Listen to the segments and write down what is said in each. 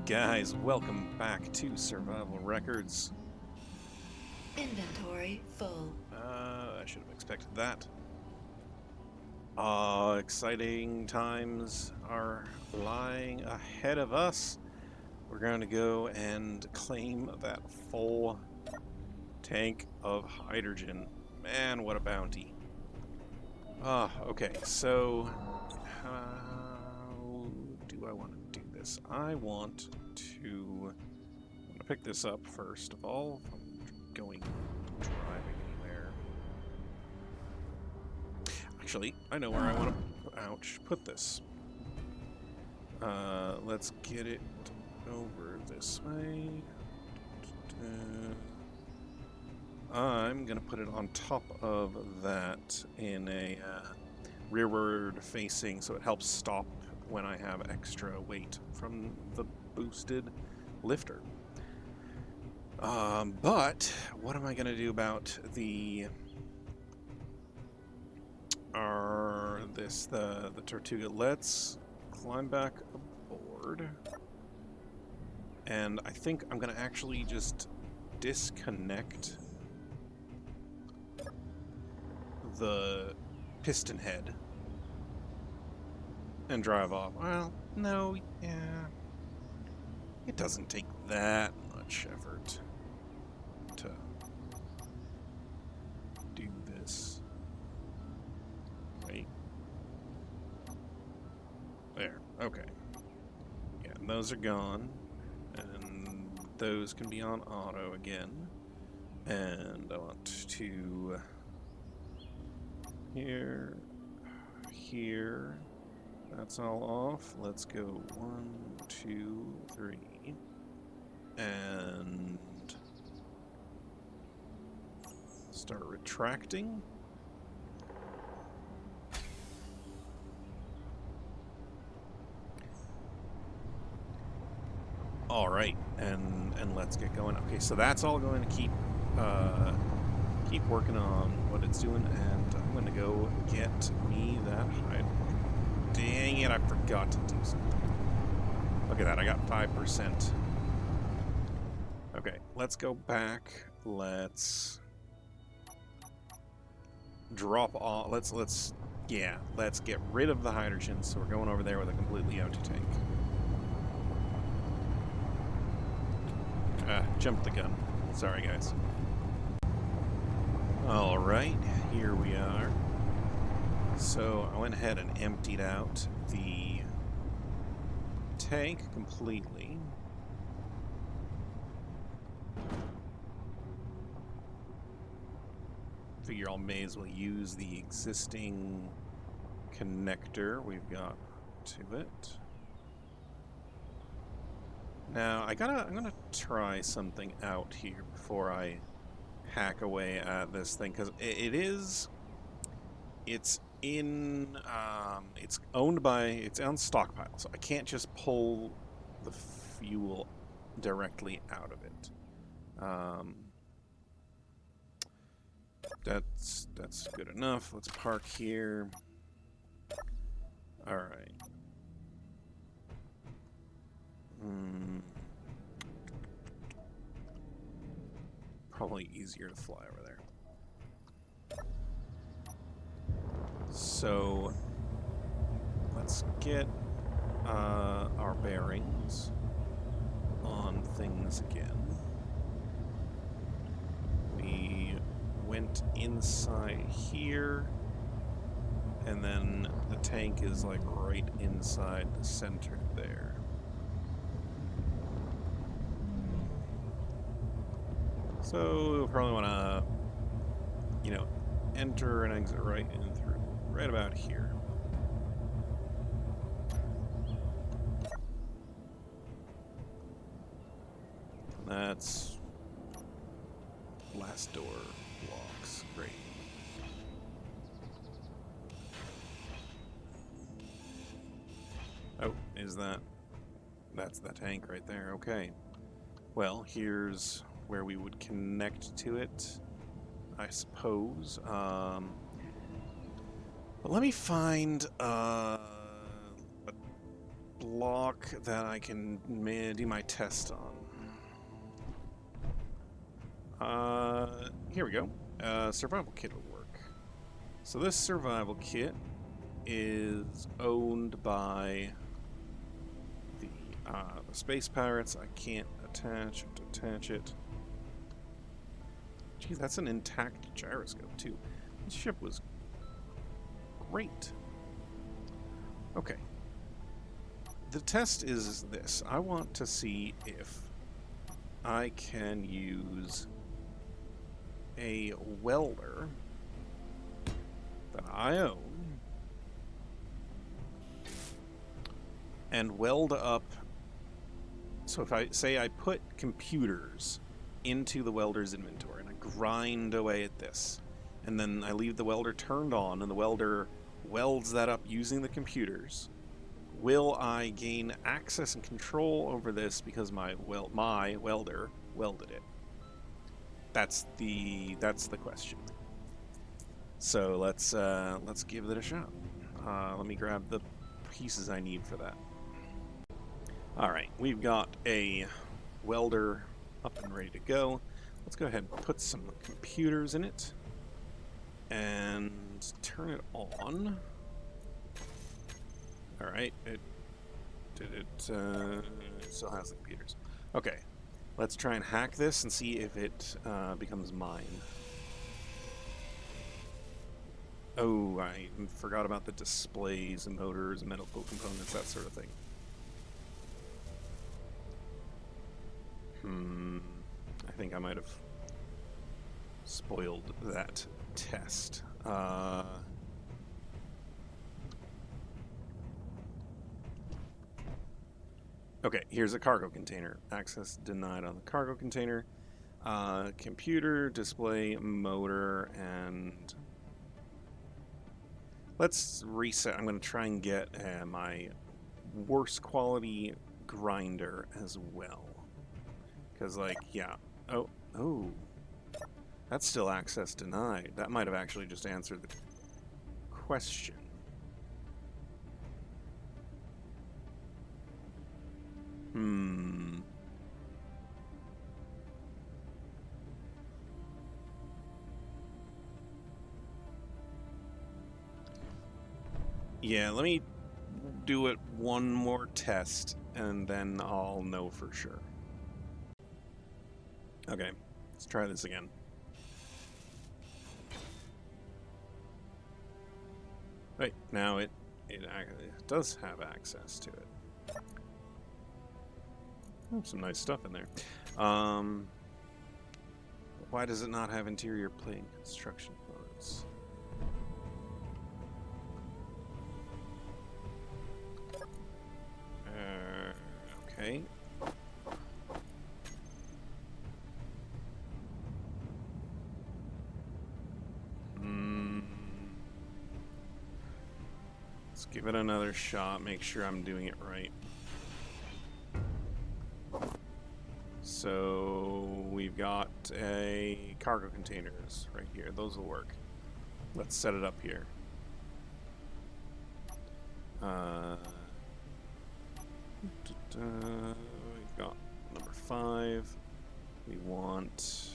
guys, welcome back to Survival Records. Inventory full. I should have expected that. Exciting times are lying ahead of us. We're going to go and claim that full tank of hydrogen. Man, what a bounty. Okay, so how do I want to do this? I want to pick this up first of all. If I'm driving anywhere. Actually, I know where I want to put this. Let's get it over this way. I'm gonna put it on top of that in a rearward facing, so it helps stop when I have extra weight from the boosted lifter. But what am I gonna do about the Tortuga? Let's climb back aboard, and I think I'm gonna actually just disconnect the piston head and drive off. Well, no, yeah. It doesn't take that much effort to do this. Right. There. Okay. Yeah, and those are gone. And those can be on auto again. And I want to... Here. That's all off. Let's go 1, 2, 3. And start retracting. All right, and let's get going. Okay, so that's all going to keep working on what it's doing, and I'm going to go get me that hide. Dang it, I forgot to do something. Look at that, I got 5%. Okay, let's go back. Let's drop off. Let's get rid of the hydrogen, so we're going over there with a completely empty tank. Jumped the gun. Sorry, guys. Alright, here we are. So I went ahead and emptied out the tank completely. Figure I may as well use the existing connector we've got to it. Now I'm gonna try something out here before I hack away at this thing, because it's on stockpile, so I can't just pull the fuel directly out of it. That's good enough. Let's park here. All right. Probably easier to fly over there. So let's get our bearings on things again. We went inside here, and then the tank is like right inside the center there. So we'll probably want to, enter and exit right in through, right about here. That's last door blocks. Great. Oh, that's the tank right there. Okay. Well, here's where we would connect to it, I suppose. But let me find block that I can do my test on. Here we go. Survival kit will work. So this survival kit is owned by the space pirates. I can't attach it. Gee, that's an intact gyroscope too. This ship was great. Okay. The test is this. I want to see if I can use a welder that I own and weld up. So if I say I put computers into the welder's inventory and I grind away at this, and then I leave the welder turned on and the welder welds that up using the computers, will I gain access and control over this because my welder welded it? That's the question. So let's give it a shot. Let me grab the pieces I need for that. All right, we've got a welder up and ready to go. Let's go ahead and put some computers in it and turn it on. All right, it still has the computers. Okay, let's try and hack this and see if it becomes mine. Oh, I forgot about the displays and motors and medical components, that sort of thing. I think I might have spoiled that test. Okay, here's a cargo container. Access denied on the cargo container. Computer, display, motor, and... Let's reset. I'm going to try and get my worst quality grinder as well. Because, like, yeah. Oh. That's still access denied. That might have actually just answered the question. Yeah, let me do it one more test, and then I'll know for sure. Okay, let's try this again. Right, now it does have access to it. Oh, some nice stuff in there. Why does it not have interior plane construction components? Okay. Let's give it another shot, make sure I'm doing it right. So we've got a cargo containers right here. Those will work. Let's set it up here. We've got number 5. We want...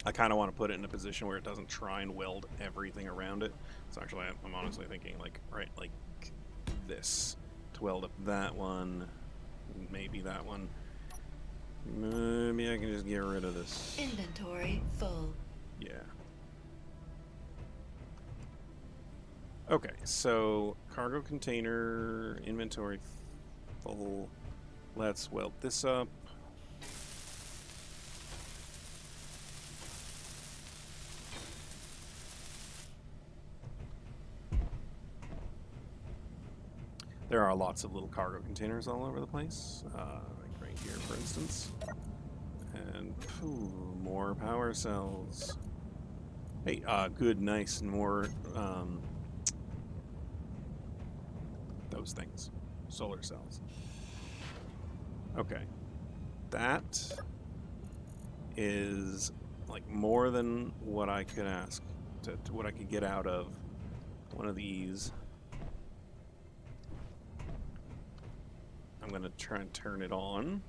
I kind of want to put it in a position where it doesn't try and weld everything around it. So actually, I'm honestly thinking like, right, like this to weld up that one, maybe that one. Maybe I can just get rid of this. Inventory full. Yeah. Okay, so cargo container, inventory full. Let's weld this up. There are lots of little cargo containers all over the place, like right here, for instance. And more power cells. Hey, good, nice, and more those things, solar cells. Okay. That is like more than what I could ask, to what I could get out of one of these. I'm gonna try and turn it on.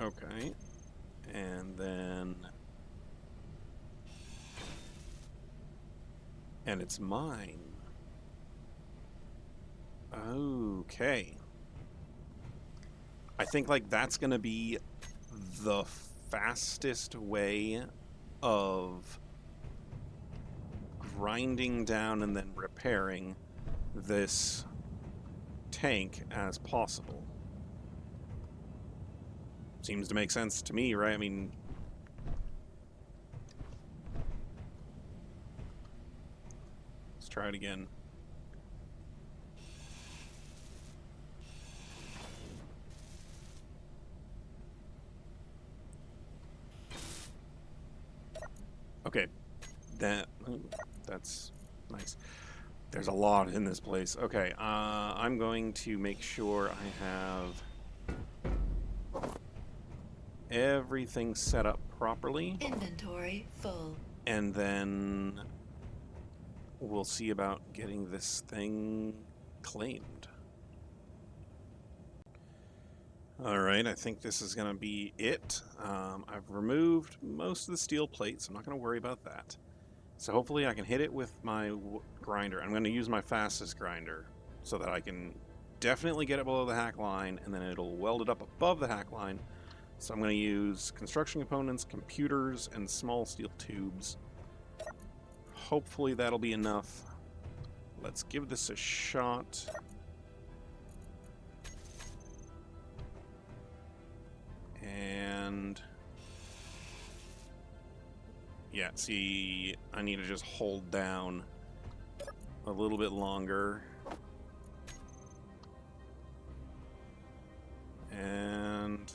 Okay. And then... And it's mine. Okay. I think like that's gonna be the fastest way of grinding down and then repairing this tank as possible. Seems to make sense to me, right? I mean, let's try it again. Okay, that's nice. There's a lot in this place. Okay, I'm going to make sure I have everything set up properly. Inventory full. And then we'll see about getting this thing claimed. Alright, I think this is going to be it. I've removed most of the steel plates. I'm not going to worry about that. So hopefully I can hit it with my grinder. I'm going to use my fastest grinder so that I can definitely get it below the hack line, and then it'll weld it up above the hack line. So I'm going to use construction components, computers, and small steel tubes. Hopefully that'll be enough. Let's give this a shot. And yeah, see, I need to just hold down a little bit longer. And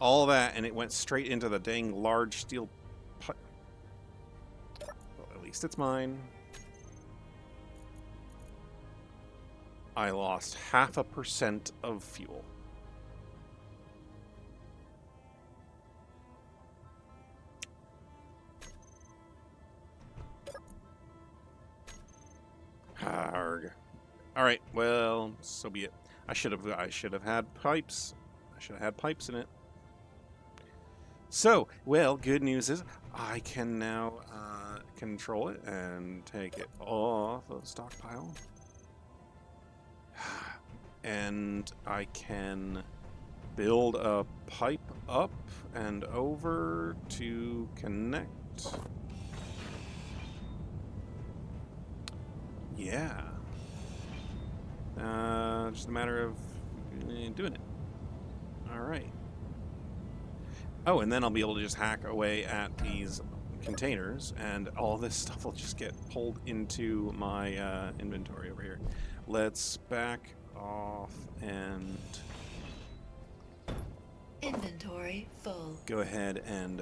all that, and it went straight into the dang large steel pipe. Well, at least it's mine. I lost 0.5% of fuel. Arg. All right, well, so be it. I should have had pipes. I should have had pipes in it. So, well, good news is I can now control it and take it off of the stockpile. And I can build a pipe up and over to connect. Yeah. Just a matter of doing it. All right. Oh, and then I'll be able to just hack away at these containers, and all this stuff will just get pulled into my inventory over here. Let's back off and Inventory full. go ahead and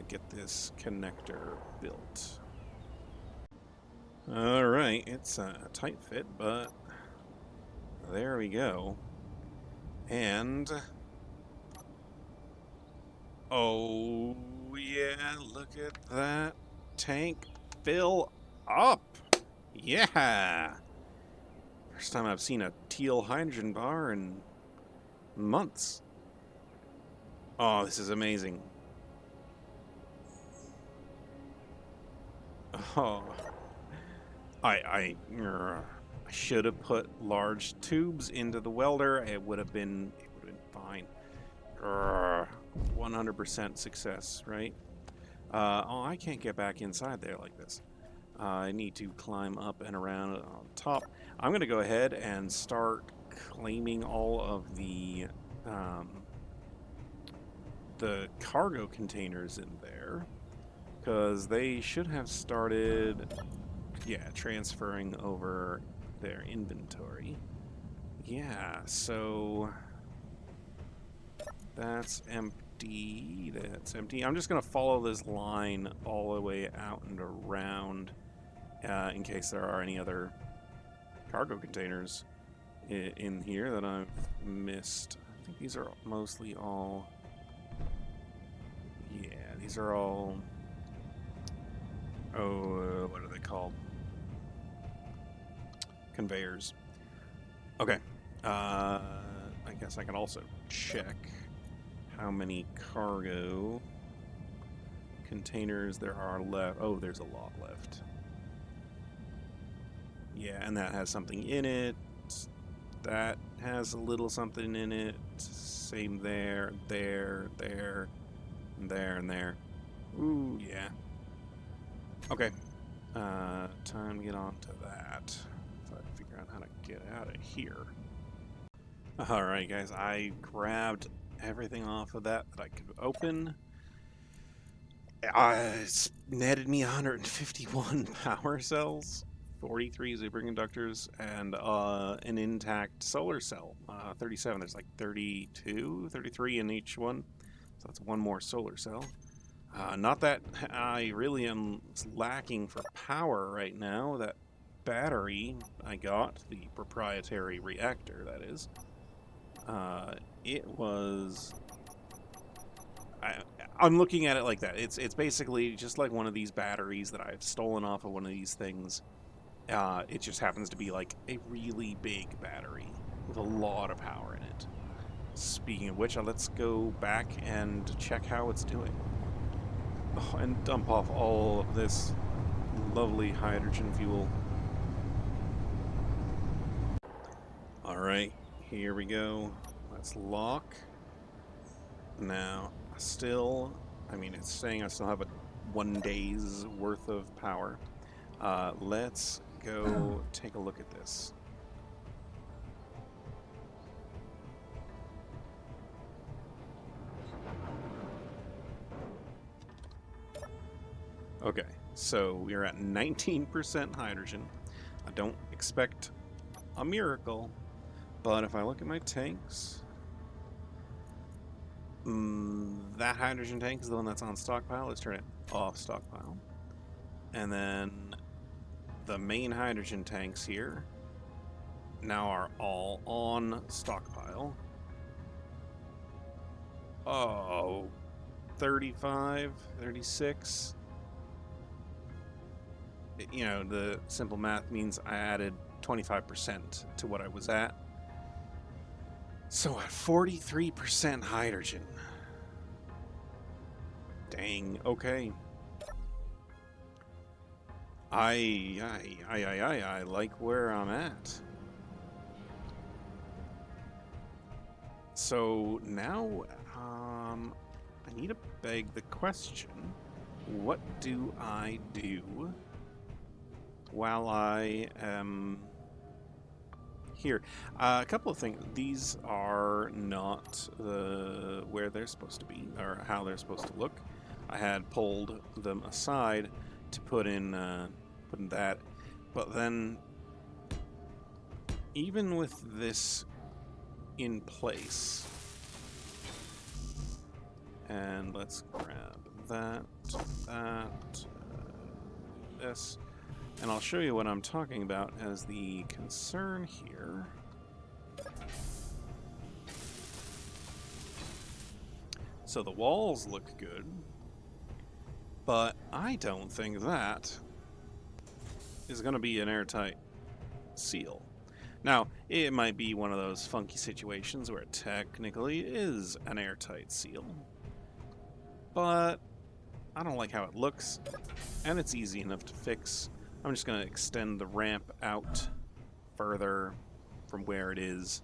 get this connector built. All right, it's a tight fit, but there we go. And oh yeah, look at that tank fill up. Yeah. First time I've seen a teal hydrogen bar in months. Oh, this is amazing. Oh, I should have put large tubes into the welder. It would have been fine. 100% success, right? Oh, I can't get back inside there like this. I need to climb up and around on top. I'm going to go ahead and start claiming all of the cargo containers in there, because they should have started, yeah, transferring over their inventory. Yeah, so that's empty. empty. That's empty. I'm just going to follow this line all the way out and around in case there are any other cargo containers in here that I've missed. I think these are mostly all... Yeah, these are all... Oh, what are they called? Conveyors. Okay. I guess I can also check how many cargo containers there are left. Oh, there's a lot left. Yeah, and that has something in it. That has a little something in it. Same there, there, there, and there, and there. Ooh, yeah. Okay. Time to get on to that. So I figure out how to get out of here. Alright, guys. I grabbed everything off of that I could open. It's netted me 151 power cells, 43 superconductors, and an intact solar cell. 37. There's like 32, 33 in each one. So that's one more solar cell. Not that I really am lacking for power right now. That battery I got, the proprietary reactor, that is, it was... I'm looking at it like that. It's basically just like one of these batteries that I've stolen off of one of these things. It just happens to be like a really big battery with a lot of power in it. Speaking of which, let's go back and check how it's doing. Oh, and dump off all of this lovely hydrogen fuel. Alright, here we go. Let's lock. Now, still, I mean, it's saying I still have 1 day's worth of power. Let's go take a look at this. Okay, so we're at 19% hydrogen. I don't expect a miracle, but if I look at my tanks, that hydrogen tank is the one that's on stockpile. Let's turn it off stockpile. And then the main hydrogen tanks here now are all on stockpile. Oh, 35, 36. You know, the simple math means I added 25% to what I was at. So at 43% hydrogen. Dang, okay. I like where I'm at. So now, I need to beg the question, what do I do while I am here? A couple of things. These are not where they're supposed to be, or how they're supposed to look. I had pulled them aside to put in that, but then even with this in place, and let's grab this, and I'll show you what I'm talking about as the concern here. So the walls look good, but I don't think that is going to be an airtight seal. Now, it might be one of those funky situations where it technically is an airtight seal, but I don't like how it looks, and it's easy enough to fix. I'm just going to extend the ramp out further from where it is,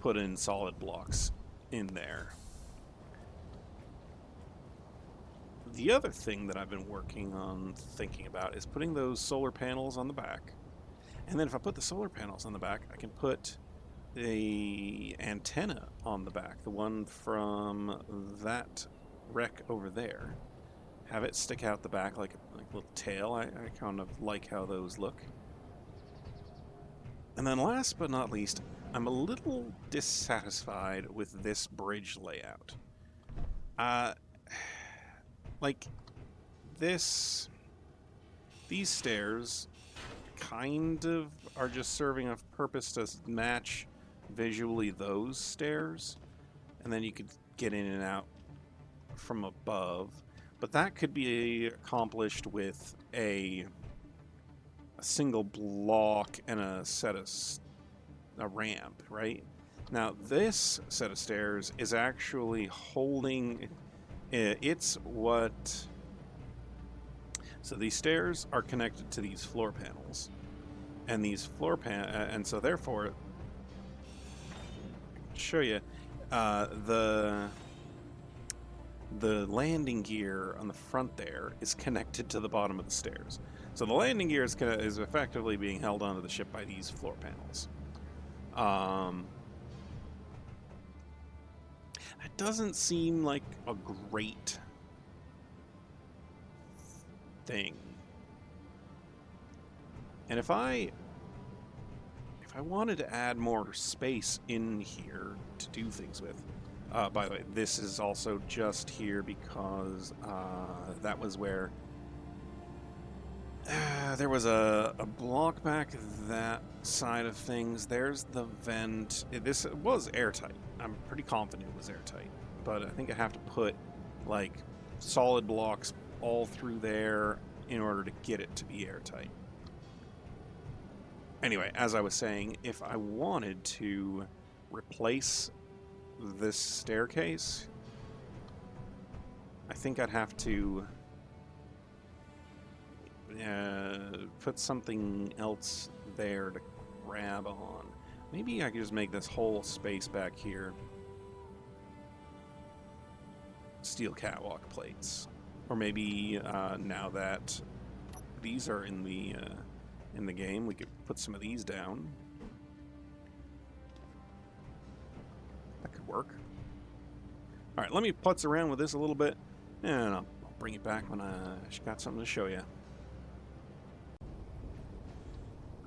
put in solid blocks in there. The other thing that I've been working on thinking about is putting those solar panels on the back. And then if I put the solar panels on the back, I can put the antenna on the back, the one from that wreck over there. Have it stick out the back like a little tail. I kind of like how those look. And then last but not least, I'm a little dissatisfied with this bridge layout. Uh, like this, these stairs kind of are just serving a purpose to match visually those stairs, and then you could get in and out from above. But that could be accomplished with a single block and a set of a ramp, right? Now this set of stairs is actually holding. It's what. So these stairs are connected to these floor panels, and these and so therefore, I'll show you the landing gear on the front there is connected to the bottom of the stairs. So the landing gear is effectively being held onto the ship by these floor panels. It doesn't seem like a great thing. And if I wanted to add more space in here to do things with, by the way, this is also just here because that was where there was a block back that side of things. There's the vent. This was airtight. I'm pretty confident it was airtight, but I think I have to put like solid blocks all through there in order to get it to be airtight. Anyway, as I was saying, if I wanted to replace this staircase, I think I'd have to put something else there to grab on. Maybe I could just make this whole space back here steel catwalk plates. Or maybe now that these are in the game, we could put some of these down. That could work. All right, let me putz around with this a little bit, and I'll bring it back when I got something to show you.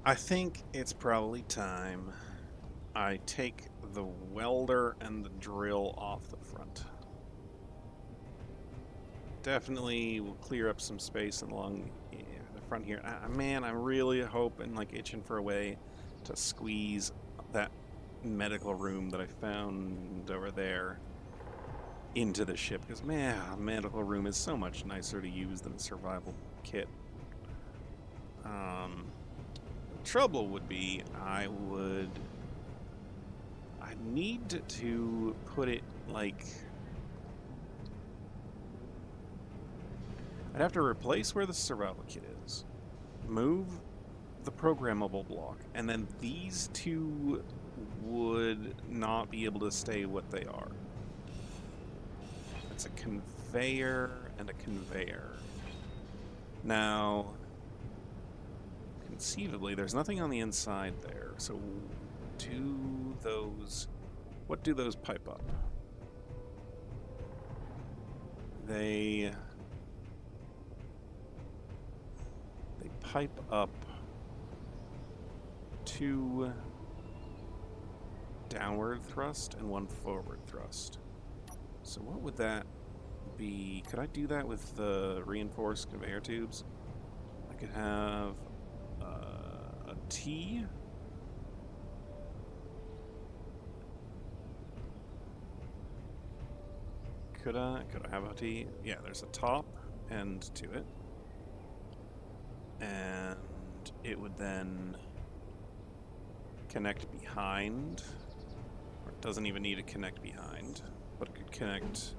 I think it's probably time I take the welder and the drill off the front. Definitely will clear up some space along the front here. Man, I'm really hoping, like, itching for a way to squeeze that medical room that I found over there into the ship, because man, a medical room is so much nicer to use than a survival kit. The trouble would be I'd need to put it like, I'd have to replace where the survival kit is, move the programmable block, and then these two would not be able to stay what they are. It's a conveyor and a conveyor. Now, conceivably, there's nothing on the inside there, so what do those pipe up? They pipe up 2 downward thrust and 1 forward thrust. So what would that be? Could I do that with the reinforced conveyor tubes? I could have a T. Could I have a T? Yeah, there's a top end to it. And it would then connect behind, or it doesn't even need to connect behind, but it could connect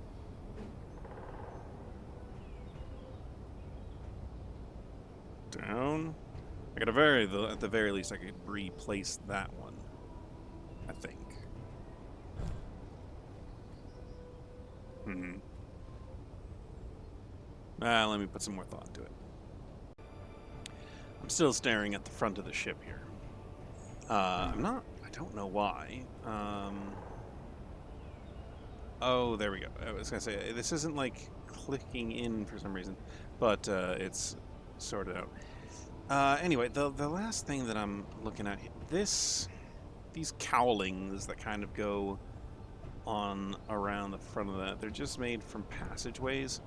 down. At the very least, I could replace that one, I think. Let me put some more thought into it. I'm still staring at the front of the ship here. I don't know why. Oh, there we go. I was gonna say, this isn't like clicking in for some reason, but it's sorted out. Anyway, the last thing that I'm looking at, these cowlings that kind of go on around the front of that. They're just made from passageways.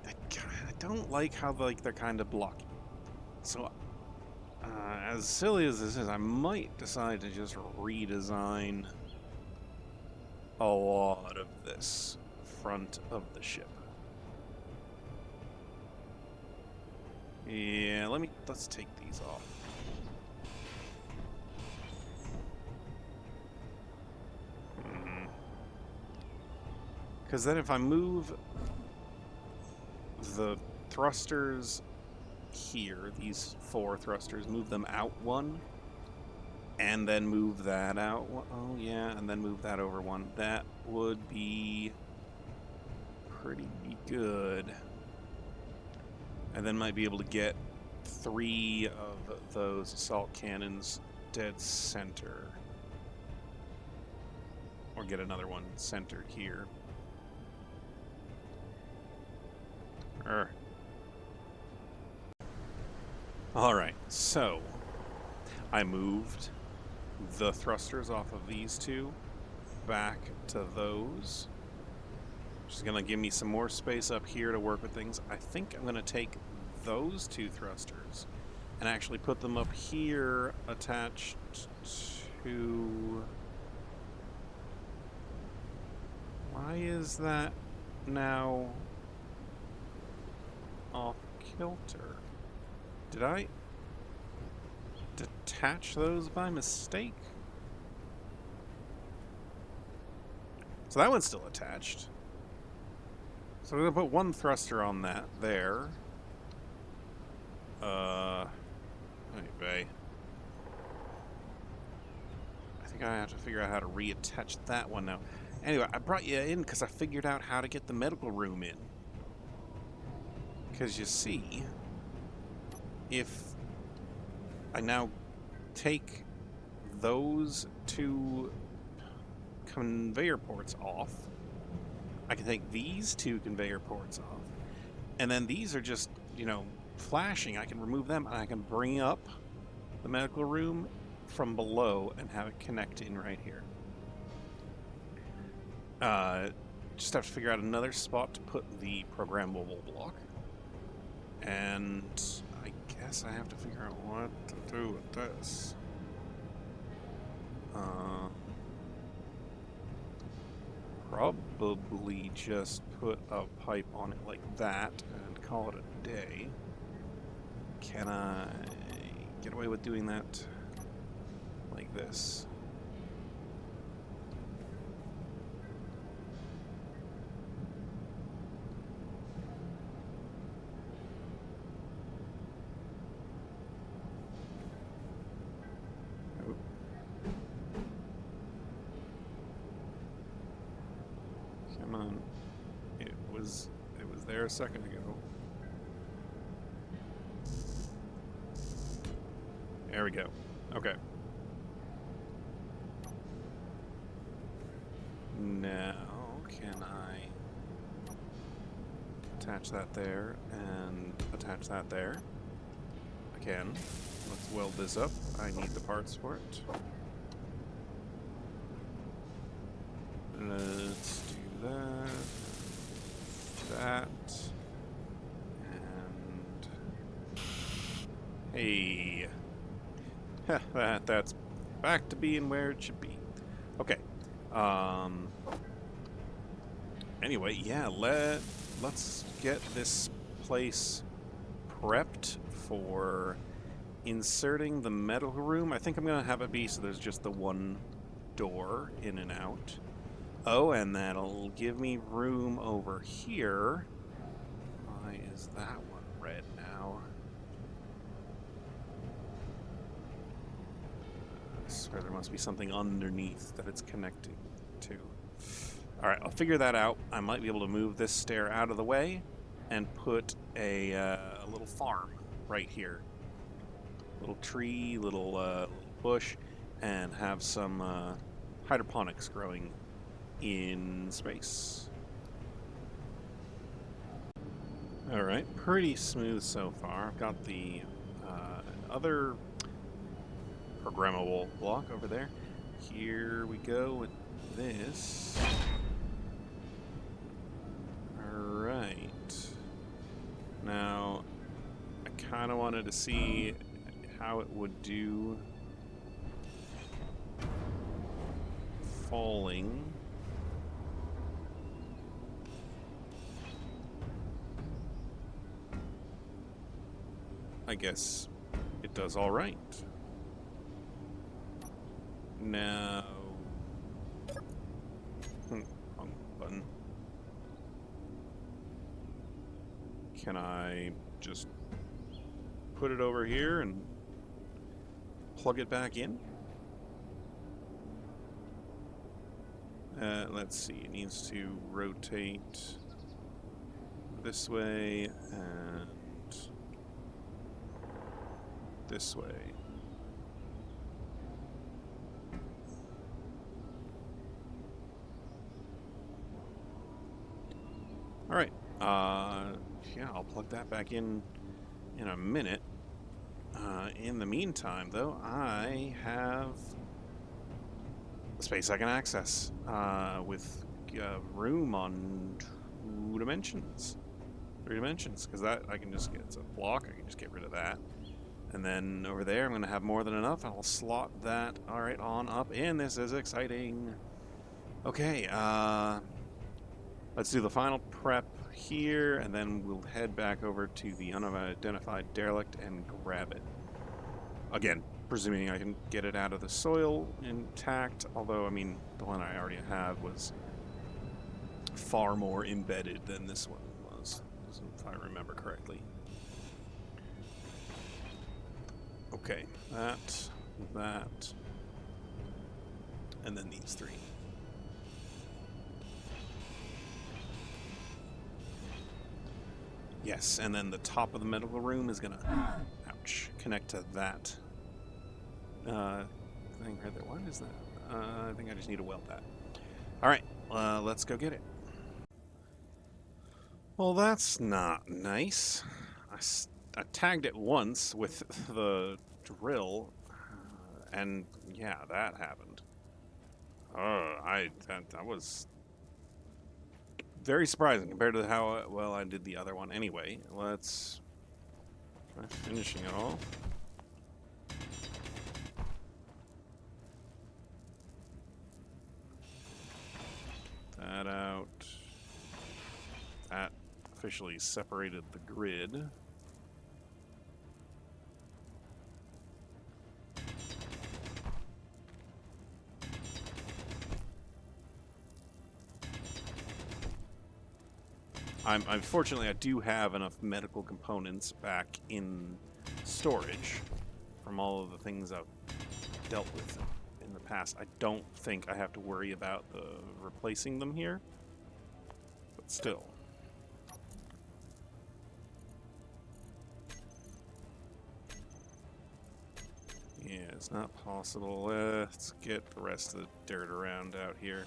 I don't like how they're kind of blocky. So, as silly as this is, I might decide to just redesign a lot of this front of the ship. Yeah, let's take these off. Because then if I move the thrusters here, these 4 thrusters, move them out 1, and then move that out. Oh yeah, and then move that over 1. That would be pretty good. And then might be able to get 3 of those assault cannons dead center. Or get another one centered here. Alright, so I moved the thrusters off of these 2 back to those, which is going to give me some more space up here to work with things. I think I'm going to take those 2 thrusters and actually put them up here attached to... Why is that now off kilter? Did I detach those by mistake? So that one's still attached. So we're going to put 1 thruster on that there. Anyway. I think I have to figure out how to reattach that one now. Anyway, I brought you in because I figured out how to get the medical room in. Because you see, if I now take those 2 conveyor ports off, I can take these 2 conveyor ports off, and then these are just, you know, flashing. I can remove them, and I can bring up the medical room from below and have it connect in right here. Just have to figure out another spot to put the programmable block. And I guess I have to figure out what to do with this. Probably just put a pipe on it like that and call it a day. Can I get away with doing that like this? Come on. It was there a second ago. There we go. Okay. Now, can I attach that there and attach that there? I can. Let's weld this up. I need the parts for it. Let's do that. And hey, that's back to being where it should be. Okay. Anyway, yeah, let's get this place prepped for inserting the medical room. I think I'm gonna have it be so there's just the 1 door in and out. Oh, and that'll give me room over here. Why is that one red now? I swear there must be something underneath that it's connecting to. Alright, I'll figure that out. I might be able to move this stair out of the way and put a little farm right here. Little tree, little bush, and have some hydroponics growing in space. Alright, pretty smooth so far. I've got the other programmable block over there. Here we go with this. Alright. Now, I kind of wanted to see how it would do falling. I guess it does all right. Now, wrong button. Can I just put it over here and plug it back in? Let's see, it needs to rotate this way and this way. All right. Yeah, I'll plug that back in a minute. In the meantime, though, I have space I can access with room on 2 dimensions, 3 dimensions, because that I can just get, it's a block. I can just get rid of that. And then over there, I'm going to have more than enough. I'll slot that, all right, on up in. This is exciting. Okay, let's do the final prep here, and then we'll head back over to the unidentified derelict and grab it. Again, presuming I can get it out of the soil intact, although, I mean, the one I already have was far more embedded than this one was, if I remember correctly. Okay, that, and then these 3. Yes, and then the top of the medical room is gonna, ouch, connect to that thing right there. What is that? I think I just need to weld that. All right, let's go get it. Well, that's not nice. I tagged it once with the drill, and yeah, that happened. That was very surprising compared to how well I did the other one. Anyway, let's try finishing it all. That out. That officially separated the grid. Unfortunately, I do have enough medical components back in storage from all of the things I've dealt with in the past. I don't think I have to worry about replacing them here, but still. Yeah, it's not possible. Let's get the rest of the dirt around out here.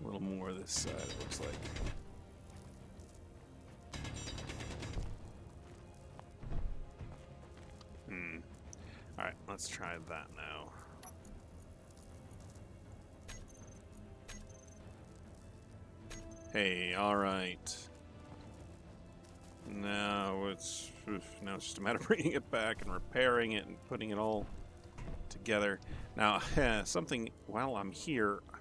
A little more this side, it looks like. Alright, let's try that now. Hey, alright. Now it's just a matter of bringing it back and repairing it and putting it all together. Now, something, while I'm here, I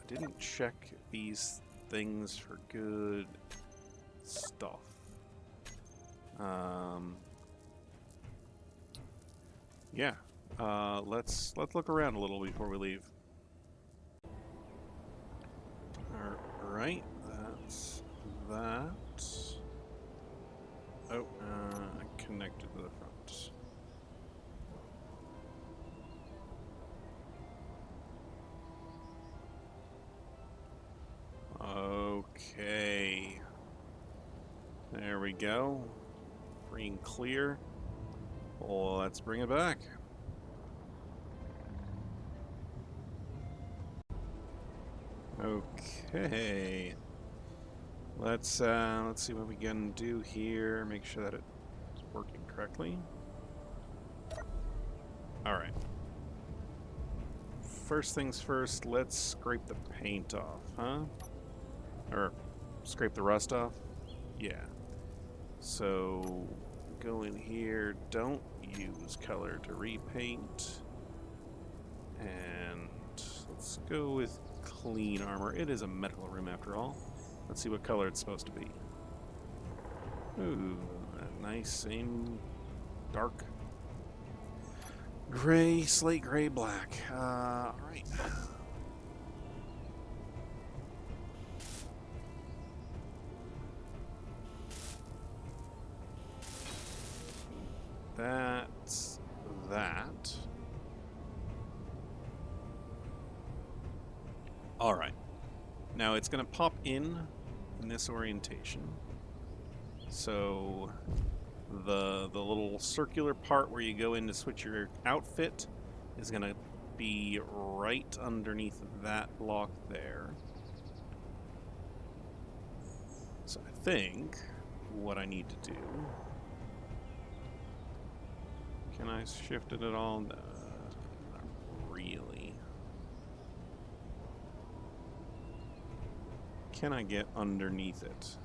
didn't check these things for good stuff. Yeah. Let's look around a little before we leave. All right, that's that. Oh, I connected to the front. Okay. There we go. Free and clear. Well, let's bring it back. Okay. Let's see what we can do here. Make sure that it working correctly. Alright. First things first, let's scrape the paint off, huh? Or scrape the rust off? Yeah. So, go in here, don't use color to repaint. And let's go with clean armor. It is a medical room after all. Let's see what color it's supposed to be. Ooh, that nice, same dark gray, slate gray, black. Alright. That's that. Alright. Now it's going to pop in this orientation. So the little circular part where you go in to switch your outfit is going to be right underneath that block there. So I think what I need to do... Can I shift it at all? No, not really. Can I get underneath it?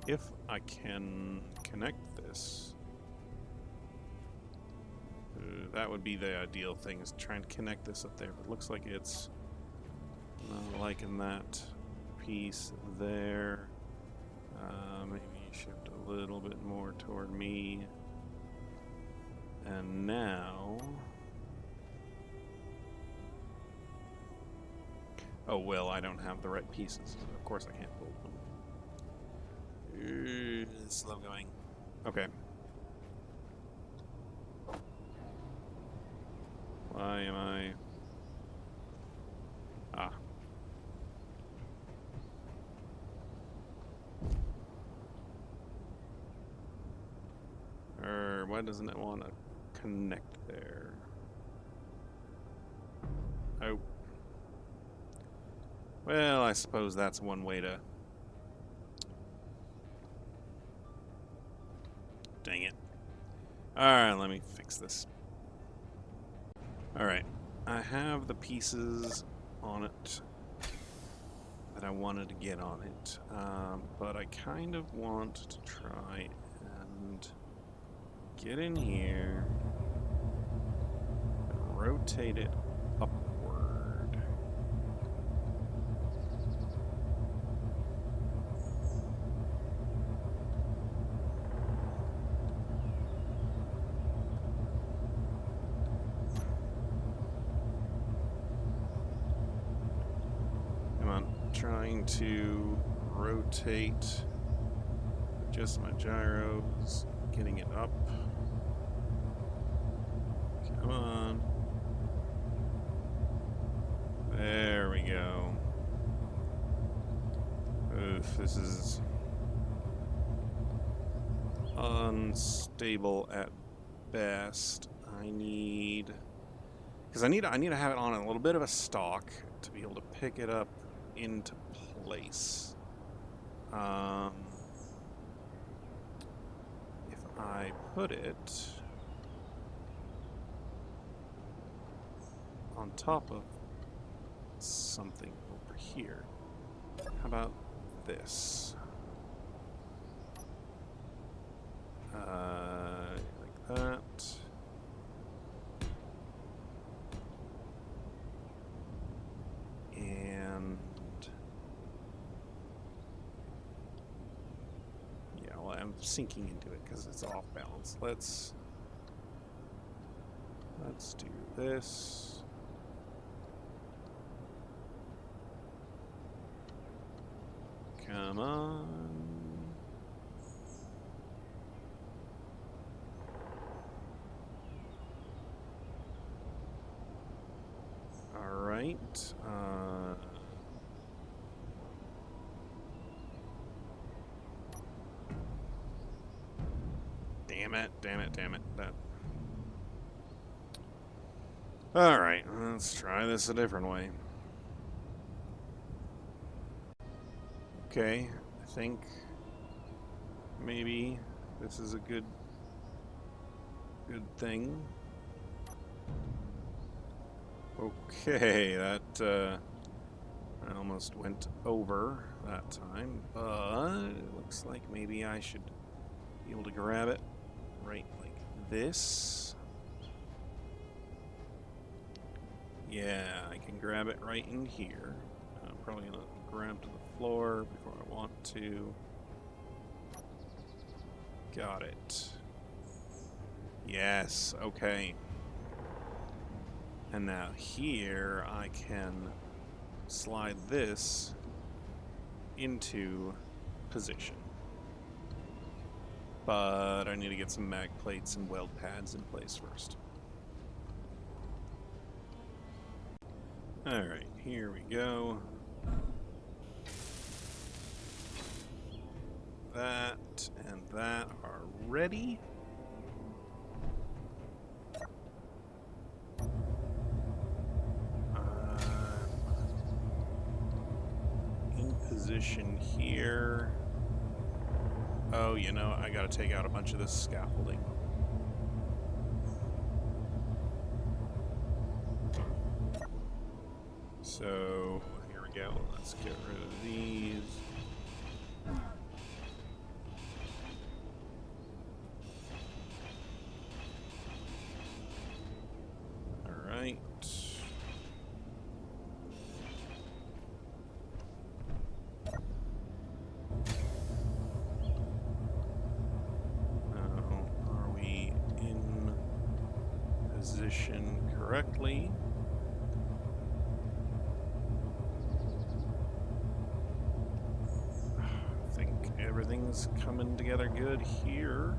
If I can connect this, that would be the ideal thing, is try and connect this up there, but it looks like it's not liking that piece there. Maybe shift a little bit more toward me. And now... Oh, well, I don't have the right pieces. Of course I can't pull them. Slow going. Okay. Why am I... Ah. Why doesn't it want to connect there? Oh. Well, I suppose that's one way to... Dang it. Alright, let me fix this. Alright. I have the pieces on it that I wanted to get on it. But I kind of want to try and get in here and rotate it upward. Come on, trying to rotate just my gyros, getting it up. Come on. There we go. Oof, this is unstable at best. I need to have it on a little bit of a stalk to be able to pick it up into place. If I put it on top of something over here. How about this? Like that. And yeah, well, I'm sinking into it because it's off balance. Let's do this. Come on. All right. Damn it. That. All right. Let's try this a different way. Okay, I think maybe this is a good thing. Okay, that I almost went over that time, but it looks like maybe I should be able to grab it right like this. Yeah, I can grab it right in here. I'm probably gonna grab to the floor before I want to. Got it. Yes, okay. And now here I can slide this into position. But I need to get some mag plates and weld pads in place first. Alright, here we go. That and that are ready. In position here. Oh, you know, I gotta take out a bunch of this scaffolding. So, here we go. Let's get rid of these. Alright. Now, are we in position correctly? I think everything's coming together good here.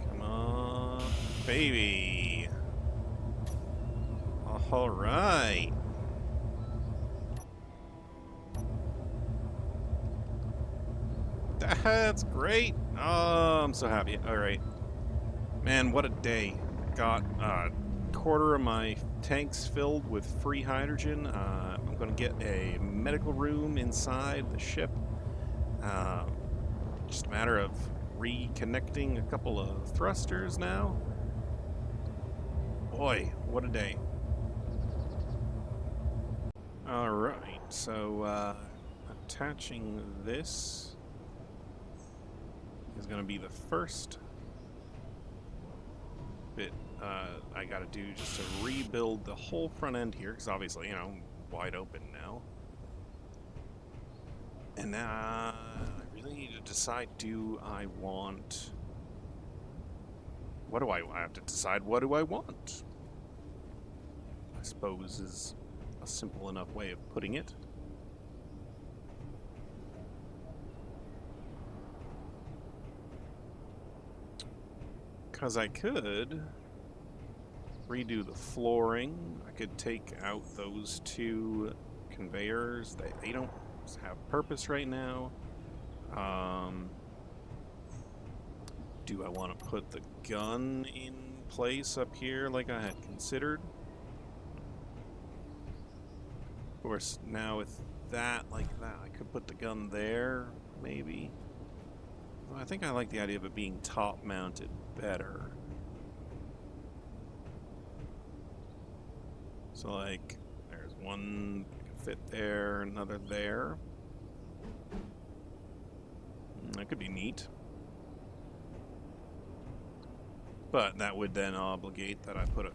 Come on, baby. All right. That's great. Oh, I'm so happy. All right. Man, what a day. Got a quarter of my tanks filled with free hydrogen. I'm going to get a medical room inside the ship. Just a matter of reconnecting a couple of thrusters now. Boy, what a day. Alright, so attaching this is going to be the first bit I got to do just to rebuild the whole front end here, because obviously, you know, wide open now. And I really need to decide, do I want... What do I have to decide? What do I want? I suppose is a simple enough way of putting it. Because I could redo the flooring. I could take out those two conveyors. They don't have purpose right now. Do I want to put the gun in place up here like I had considered? Of course, now with that like that, I could put the gun there, maybe. I think I like the idea of it being top mounted better. So like, there's one that can fit there, another there. That could be neat. But that would then obligate that I put a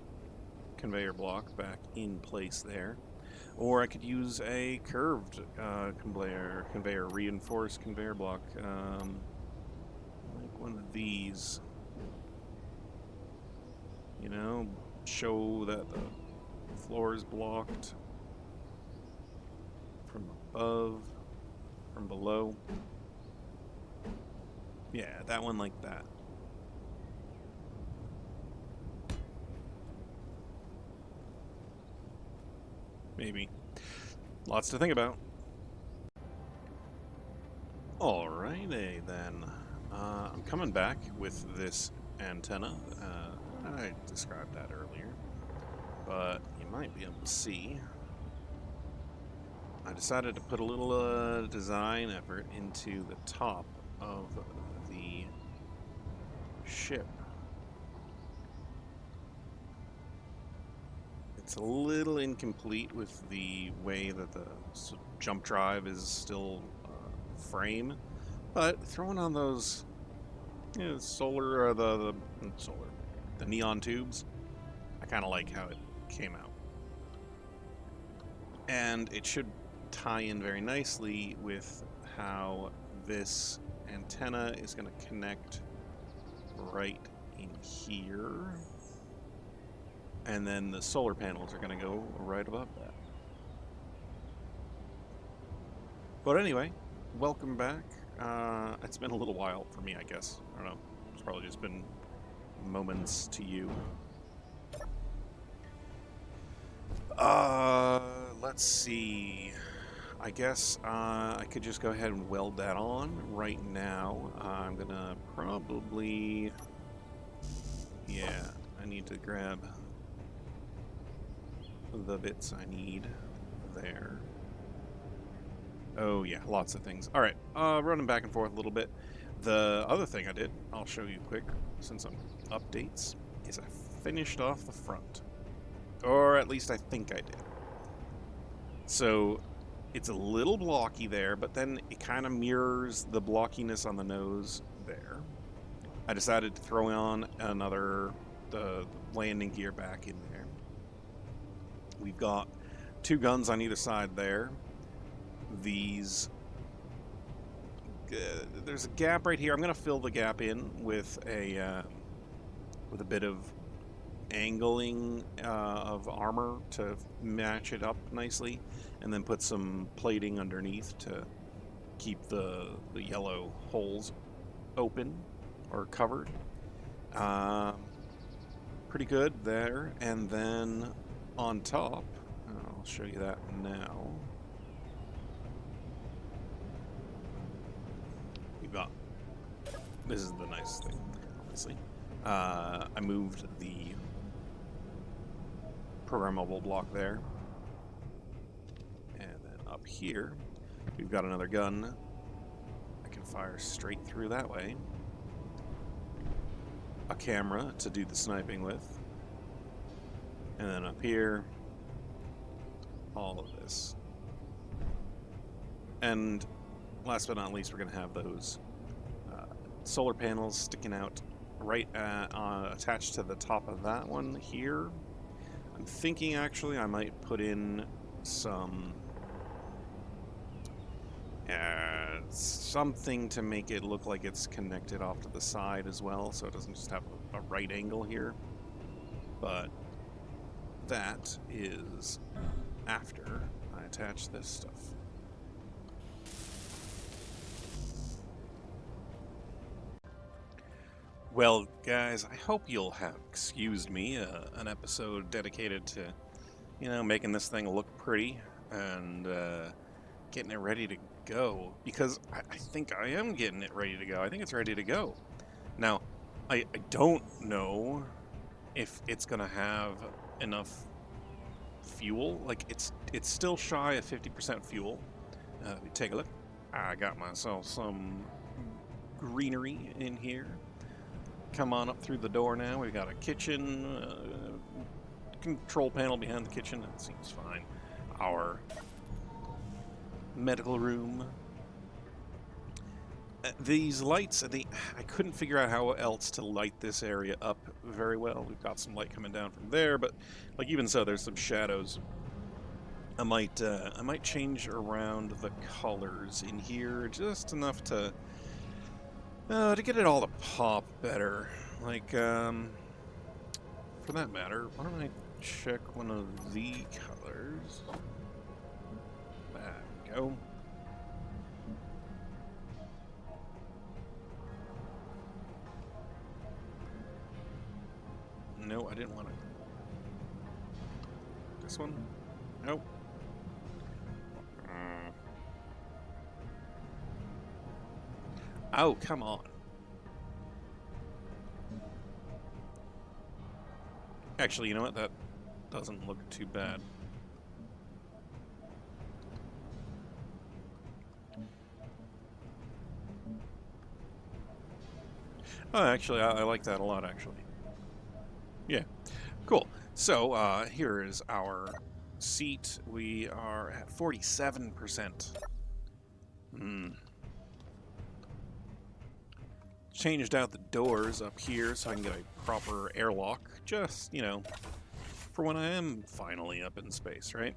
conveyor block back in place there. Or I could use a curved conveyor, reinforced conveyor block. Like one of these. You know, show that the floor is blocked from above, from below. Yeah, that one like that. Maybe. Lots to think about. Alrighty then. I'm coming back with this antenna. I described that earlier, but you might be able to see. I decided to put a little design effort into the top of the ship. It's a little incomplete with the way that the jump drive is still frame, but throwing on those solar, or the neon tubes, I kind of like how it came out. And it should tie in very nicely with how this antenna is going to connect right in here. And then the solar panels are going to go right above that. But anyway, welcome back. It's been a little while for me, I guess. I don't know. It's probably just been moments to you. Let's see. I guess I could just go ahead and weld that on right now. I'm gonna probably... Yeah, I need to grab the bits I need there. Oh yeah, lots of things. Alright, running back and forth a little bit. The other thing I did, I'll show you quick, since I'm updates, is I finished off the front. Or at least I think I did. So it's a little blocky there, but then it kind of mirrors the blockiness on the nose there. I decided to throw on the landing gear back in there. We've got 2 guns on either side there. There's a gap right here. I'm going to fill the gap in with a bit of angling of armor to match it up nicely, and then put some plating underneath to keep the yellow holes open or covered. Pretty good there. And then on top, I'll show you that now. We've got, this is the nice thing, obviously. I moved the programmable block there. And then up here, we've got another gun. I can fire straight through that way. A camera to do the sniping with. And then up here, all of this. And last but not least, we're going to have those solar panels sticking out right attached to the top of that one here. I'm thinking actually I might put in some something to make it look like it's connected off to the side as well, so it doesn't just have a right angle here. But that is after I attach this stuff. Well, guys, I hope you'll have excused me an episode dedicated to, making this thing look pretty and getting it ready to go. Because I think I am getting it ready to go. I think it's ready to go. Now, I don't know if it's going to have enough fuel. Like, it's still shy of 50% fuel. Take a look. I got myself some greenery in here. Come on up through the door now. We've got a kitchen, control panel behind the kitchen. That seems fine. Our medical room. These lights, I couldn't figure out how else to light this area up very well. We've got some light coming down from there, but like even so, there's some shadows. I might change around the colors in here just enough to get it all to pop better. Like, for that matter, why don't I check one of the colors? There we go. No, I didn't want to. This one? Nope. Oh, come on. Actually, you know what? That doesn't look too bad. Oh, actually, I like that a lot, actually. Yeah, cool. So, here is our seat. We are at 47%. Hmm. Changed out the doors up here so I can get a proper airlock. Just, for when I am finally up in space, right?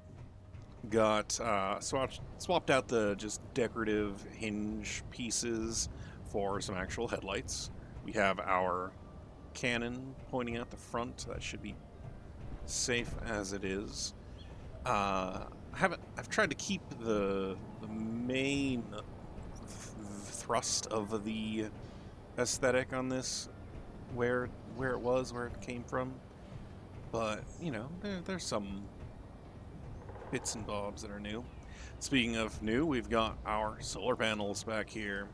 Got swapped out the just decorative hinge pieces for some actual headlights. We have our cannon pointing out the front. That should be safe as it is. I've tried to keep the main thrust of the aesthetic on this where it came from, but there's some bits and bobs that are new. Speaking of new, we've got our solar panels back here.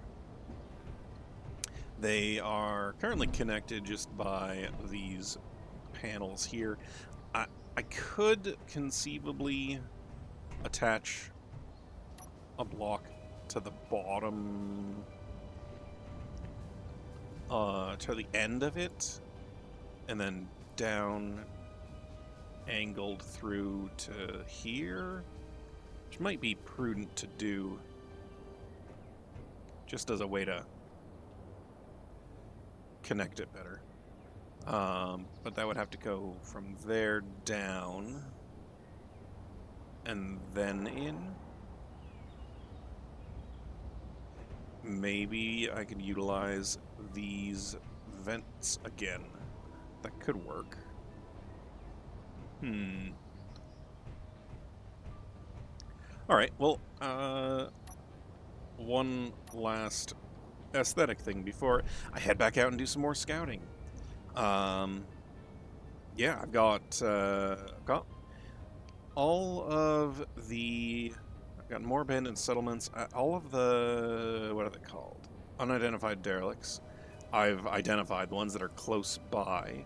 They are currently connected just by these panels here. I could conceivably attach a block to the bottom, to the end of it, and then down angled through to here, which might be prudent to do just as a way to connect it better. But that would have to go from there down and then in. Maybe I could utilize these vents again. That could work. Alright, well, one last aesthetic thing before I head back out and do some more scouting. Yeah, I've got all of the... I've got more abandoned settlements. All of the... what are they called? Unidentified derelicts. I've identified the ones that are close by.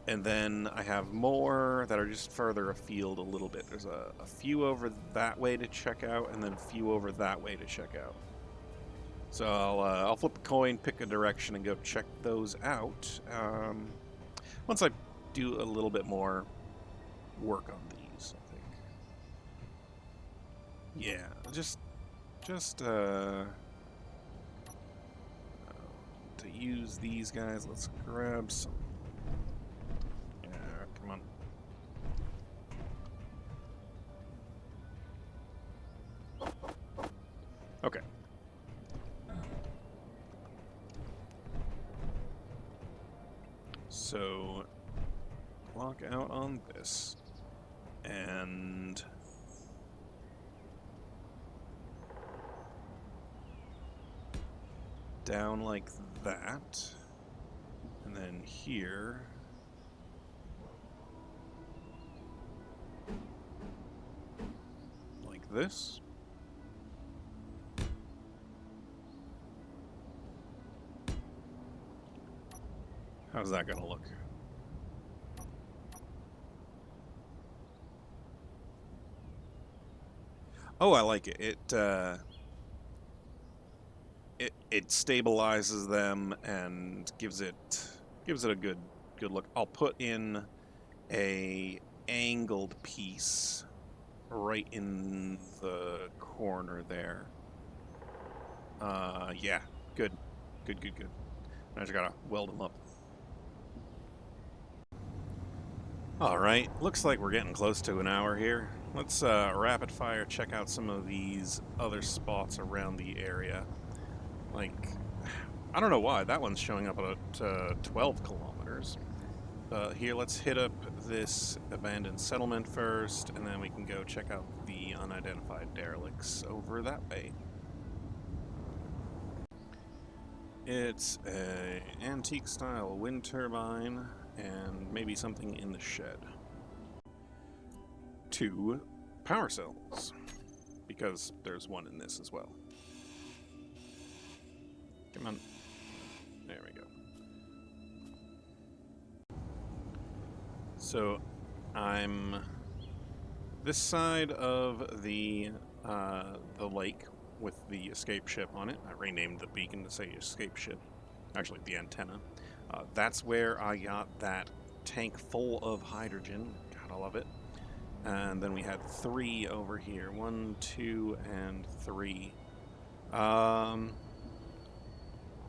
And then I have more that are just further afield a little bit. There's a few over that way to check out, and then a few over that way to check out. So I'll flip a coin, pick a direction, and go check those out. Once I do a little bit more work on these, I think. Yeah, just to use these guys, let's grab some. Yeah, come on. Okay. So, lock out on this, and down like that, and then here, like this. How's that gonna look? Oh, I like it. It stabilizes them and gives it a good look. I'll put in a angled piece right in the corner there. Yeah, good. I just gotta weld them up. Alright, looks like we're getting close to an hour here. Let's rapid fire check out some of these other spots around the area. Like, I don't know why, that one's showing up at 12 kilometers. Here, let's hit up this abandoned settlement first, and then we can go check out the unidentified derelicts over that way. It's an antique-style wind turbine, and maybe something in the shed. 2 power cells, because there's one in this as well. Come on. There we go. So, I'm this side of the lake with the escape ship on it. I renamed the beacon to say escape ship. actually the antenna. That's where I got that tank full of hydrogen. God, I love it. And then we had 3 over here. 1, 2, and 3.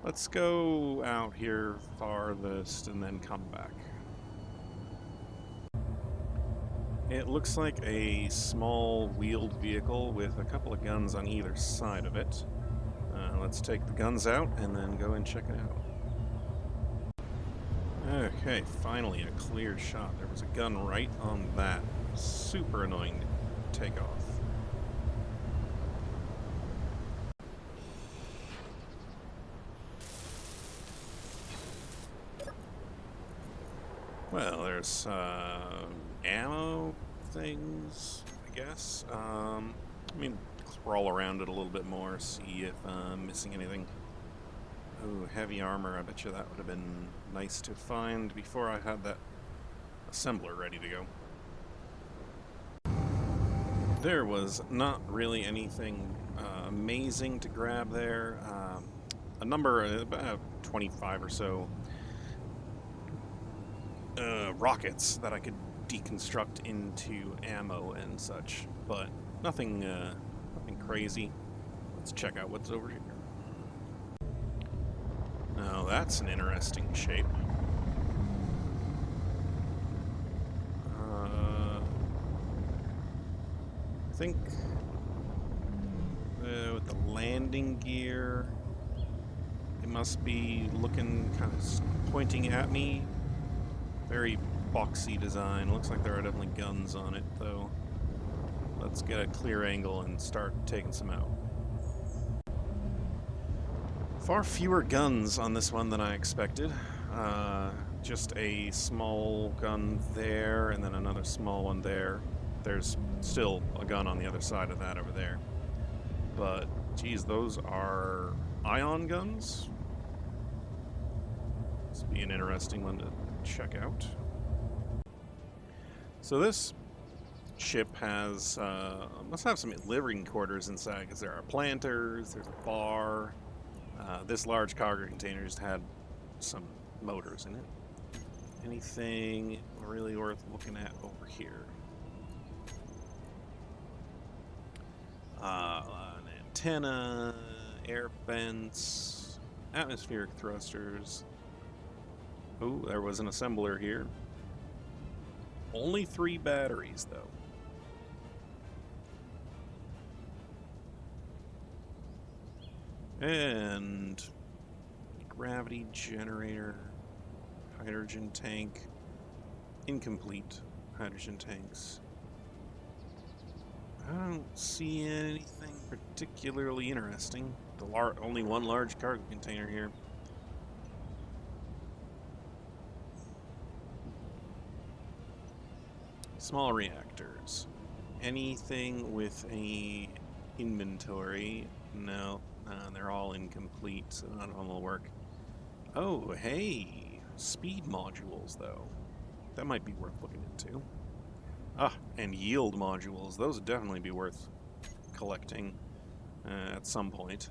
Let's go out here farthest and then come back. It looks like a small wheeled vehicle with a couple of guns on either side of it. Let's take the guns out and then go and check it out. Okay, finally a clear shot. There was a gun right on that. Super annoying to take off. Well, there's ammo things, I guess. Let me crawl around it a little bit more, see if I'm missing anything. Oh, heavy armor. I bet you that would have been nice to find before I had that assembler ready to go. There was not really anything amazing to grab there. A number, about 25 or so rockets that I could deconstruct into ammo and such, but nothing crazy. Let's check out what's over here. Now that's an interesting shape. I think with the landing gear, it must be looking kind of pointing at me. Very boxy design. Looks like there are definitely guns on it, though. Let's get a clear angle and start taking some out. Far fewer guns on this one than I expected. Just a small gun there, and then another small one there. There's still a gun on the other side of that over there. But, geez, those are ion guns? This would be an interesting one to check out. So this ship has, must have some living quarters inside, because there are planters, there's a bar. This large cargo container just had some motors in it. Anything really worth looking at over here? An antenna, air vents, atmospheric thrusters. Oh, there was an assembler here. Only 3 batteries, though. And gravity generator, hydrogen tank, incomplete hydrogen tanks. I don't see anything particularly interesting. Only one large cargo container here. Small reactors. Anything with a inventory? No, they're all incomplete, so none of them will work. Oh, hey, speed modules though. That might be worth looking into. Ah, and yield modules. Those would definitely be worth collecting at some point.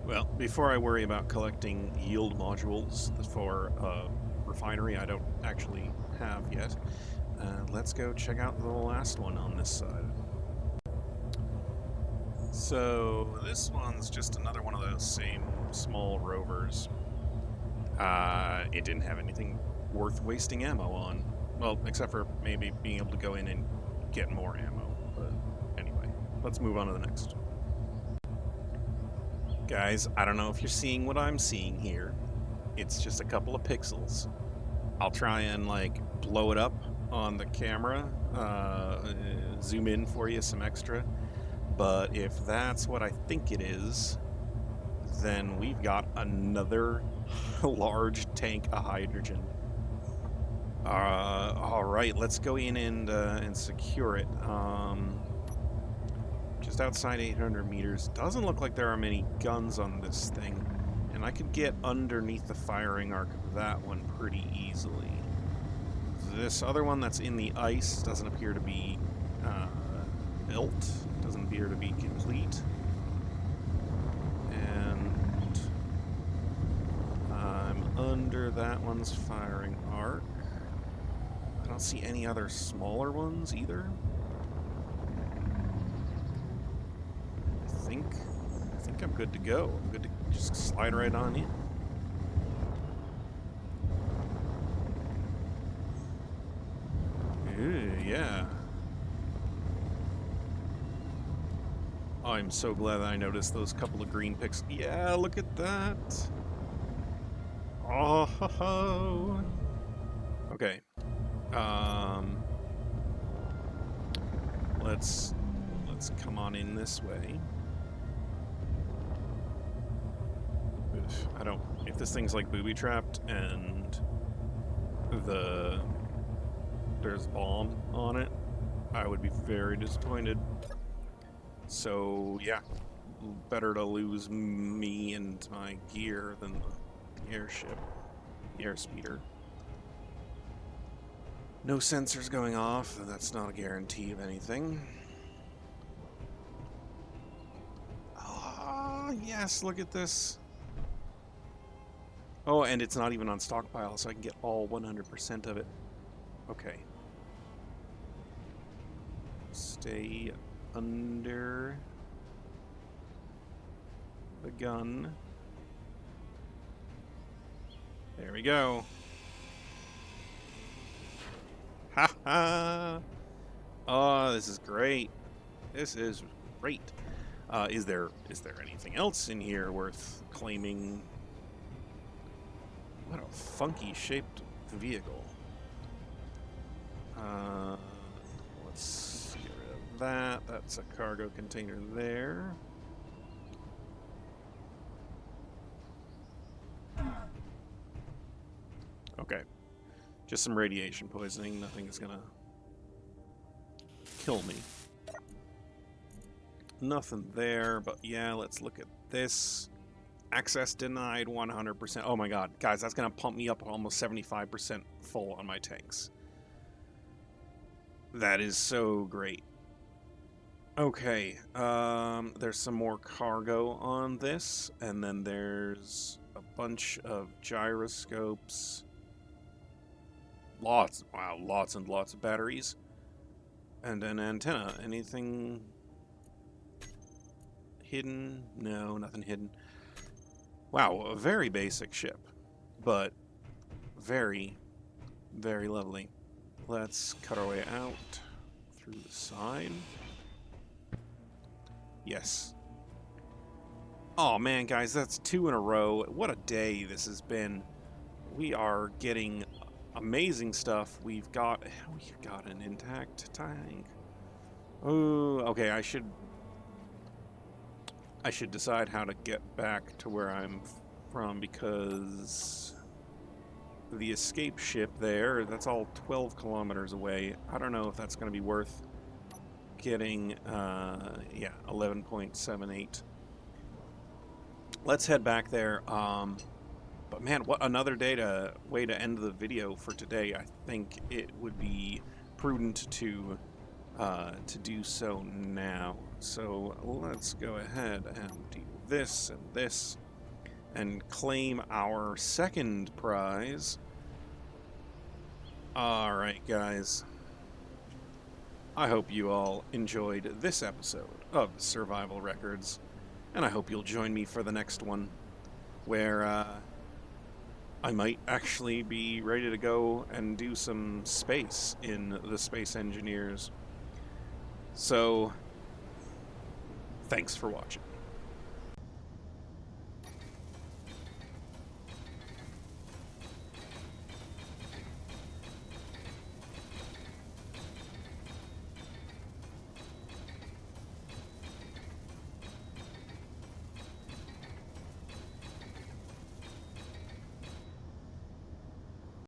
Well, before I worry about collecting yield modules for a refinery I don't actually have yet, let's go check out the last one on this side. So this one's just another one of those same small rovers. It didn't have anything worth wasting ammo on. Well, except for maybe being able to go in and get more ammo. But anyway, let's move on to the next. Guys, I don't know if you're seeing what I'm seeing here. It's just a couple of pixels. I'll try and like blow it up on the camera, zoom in for you some extra. But if that's what I think it is, then we've got another large tank of hydrogen. All right, let's go in and secure it. Just outside 800 meters. Doesn't look like there are many guns on this thing, and I could get underneath the firing arc of that one pretty easily. This other one that's in the ice doesn't appear to be built. Doesn't appear to be complete. wonder that one's firing arc. I don't see any other smaller ones either. I think I'm good to go. I'm good to just slide right on in. Ooh, yeah. I'm so glad that I noticed those couple of green picks. Yeah, look at that. Oh, ho, ho. Okay. Let's come on in this way. If this thing's like booby trapped and there's bomb on it, I would be very disappointed. So yeah, better to lose me and my gear than the airship, the airspeeder. No sensors going off, that's not a guarantee of anything. Ah, yes, look at this. Oh, and it's not even on stockpile, so I can get all 100% of it. Okay. Stay under the gun. There we go. Ha ha! Oh, this is great. This is great. Is there anything else in here worth claiming? What a funky shaped vehicle. Let's get rid of that. That's a cargo container there. Okay. Just some radiation poisoning. Nothing is gonna kill me. Nothing there, but yeah, let's look at this. Access denied 100%. Oh my god. Guys, that's gonna pump me up almost 75% full on my tanks. That is so great. Okay, there's some more cargo on this, and then there's a bunch of gyroscopes. Lots and lots of batteries. And an antenna. Anything hidden? No, nothing hidden. Wow, a very basic ship, but very, very lovely. Let's cut our way out through the side. Yes. Oh man, guys, that's 2 in a row. What a day this has been. We are getting amazing stuff. We got an intact tank. Oh, okay, I should decide how to get back to where I'm from, because the escape ship there, that's all 12 kilometers away. I don't know if that's going to be worth getting, yeah, 11.78. Let's head back there. But man, what another way to end the video for today. I think it would be prudent to do so now. So let's go ahead and do this and this and claim our second prize. Alright guys, I hope you all enjoyed this episode of Survival Records, and I hope you'll join me for the next one, where I might actually be ready to go and do some space in the Space Engineers. So, thanks for watching.